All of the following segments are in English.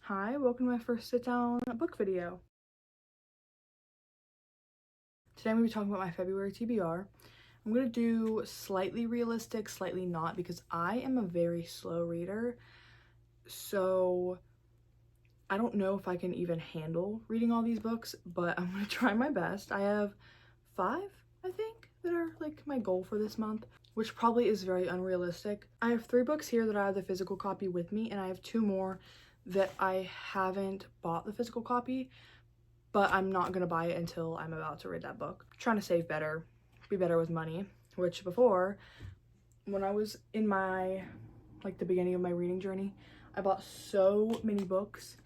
Hi, welcome to my first sit-down book video. Today I'm going to be talking about my February TBR. I'm going to do slightly realistic, slightly not, because I am a very slow reader. So I don't know if I can even handle reading all these books, but I'm going to try my best. I have 5, I think, that are like my goal for this month, which probably is very unrealistic. I have 3 books here that I have the physical copy with me, and I have 2 more that I haven't bought the physical copy, but I'm not gonna buy it until I'm about to read that book. I'm trying to save better, be better with money, which before, when I was in my, like the beginning of my reading journey, I bought so many books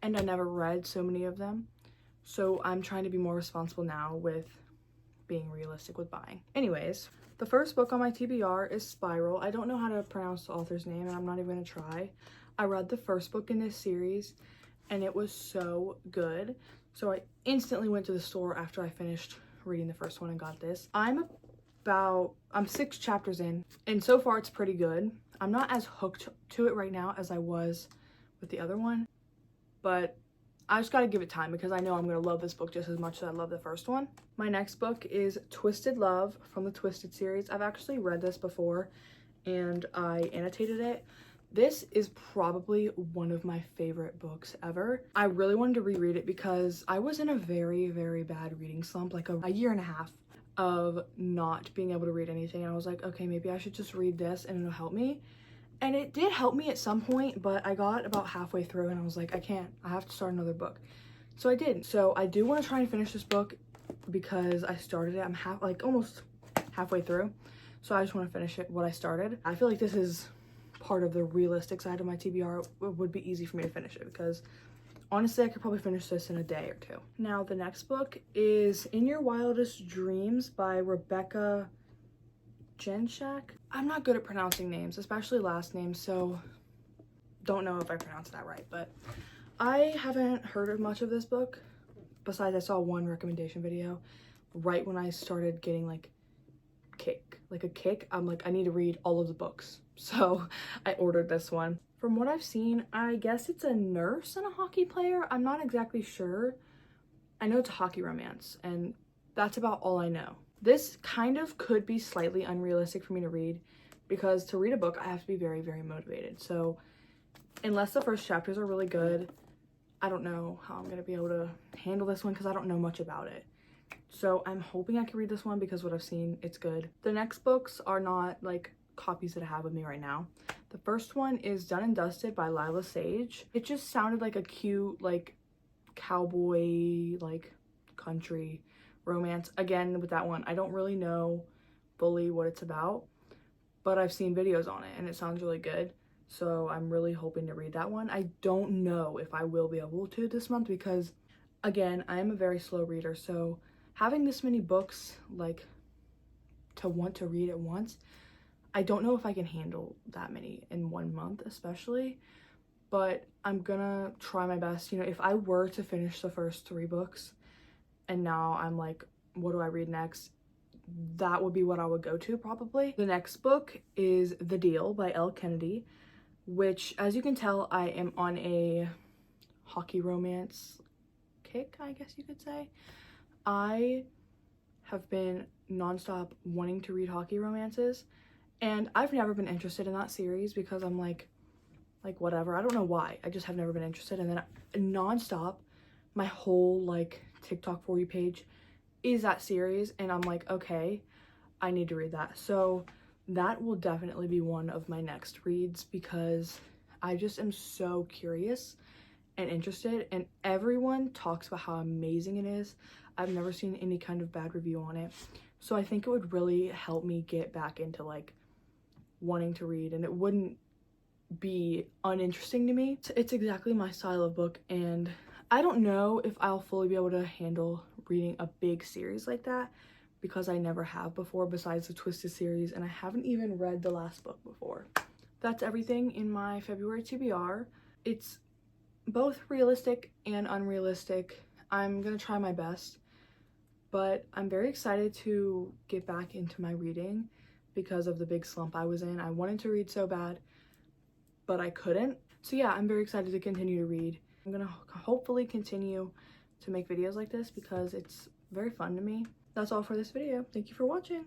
and I never read so many of them. So I'm trying to be more responsible now with being realistic with buying. Anyways, the first book on my TBR is Spiral. I don't know how to pronounce the author's name and I'm not even gonna try. I read the first book in this series and it was so good. So I instantly went to the store after I finished reading the first one and got this. I'm 6 chapters in and so far it's pretty good. I'm not as hooked to it right now as I was with the other one, but I just gotta give it time because I know I'm gonna love this book just as much as I love the first one. My next book is Twisted Love from the Twisted series. I've actually read this before and I annotated it. This is probably one of my favorite books ever. I really wanted to reread it because I was in a very, very bad reading slump, like a year and a half of not being able to read anything. And I was like, okay, maybe I should just read this and it'll help me. And it did help me at some point, but I got about halfway through and I was like, I can't, I have to start another book. So I did. So I do want to try and finish this book because I started it. I'm almost halfway through. So I just want to finish it, what I started. I feel like this is part of the realistic side of my TBR. It would be easy for me to finish it because honestly I could probably finish this in a day or 2. Now the next book is In Your Wildest Dreams by Rebecca Genshak. I'm not good at pronouncing names, especially last names, so don't know if I pronounced that right, but I haven't heard of much of this book besides I saw one recommendation video right when I started getting like a kick. I'm like, I need to read all of the books. So I ordered this one. From what I've seen, I guess it's a nurse and a hockey player. I'm not exactly sure. I know it's a hockey romance and that's about all I know. This kind of could be slightly unrealistic for me to read because to read a book, I have to be very, very motivated. So unless the first chapters are really good, I don't know how I'm gonna be able to handle this one because I don't know much about it. So I'm hoping I can read this one because what I've seen, it's good. The next books are not like copies that I have with me right now. The first one is Done and Dusted by Lila Sage. It just sounded like a cute like cowboy like country romance. Again, with that one, I don't really know fully what it's about, but I've seen videos on it and it sounds really good. So I'm really hoping to read that one. I don't know if I will be able to this month because again, I am a very slow reader, so having this many books like to want to read at once, I don't know if I can handle that many in one month especially, but I'm gonna try my best. You know, if I were to finish the first 3 books and now I'm like, what do I read next? That would be what I would go to probably. The next book is The Deal by Elle Kennedy, which as you can tell, I am on a hockey romance kick, I guess you could say. I have been nonstop wanting to read hockey romances and I've never been interested in that series because I'm like whatever. I don't know why. I just have never been interested. And then nonstop, my whole like TikTok For You page is that series and I'm like, okay, I need to read that. So that will definitely be one of my next reads because I just am so curious and interested and everyone talks about how amazing it is. I've never seen any kind of bad review on it. So I think it would really help me get back into like wanting to read and it wouldn't be uninteresting to me. It's exactly my style of book and I don't know if I'll fully be able to handle reading a big series like that because I never have before besides the Twisted series and I haven't even read the last book before. That's everything in my February TBR. It's both realistic and unrealistic. I'm gonna try my best, but I'm very excited to get back into my reading because of the big slump I was in. I wanted to read so bad, but I couldn't. So yeah, I'm very excited to continue to read. I'm gonna hopefully continue to make videos like this because it's very fun to me. That's all for this video. Thank you for watching.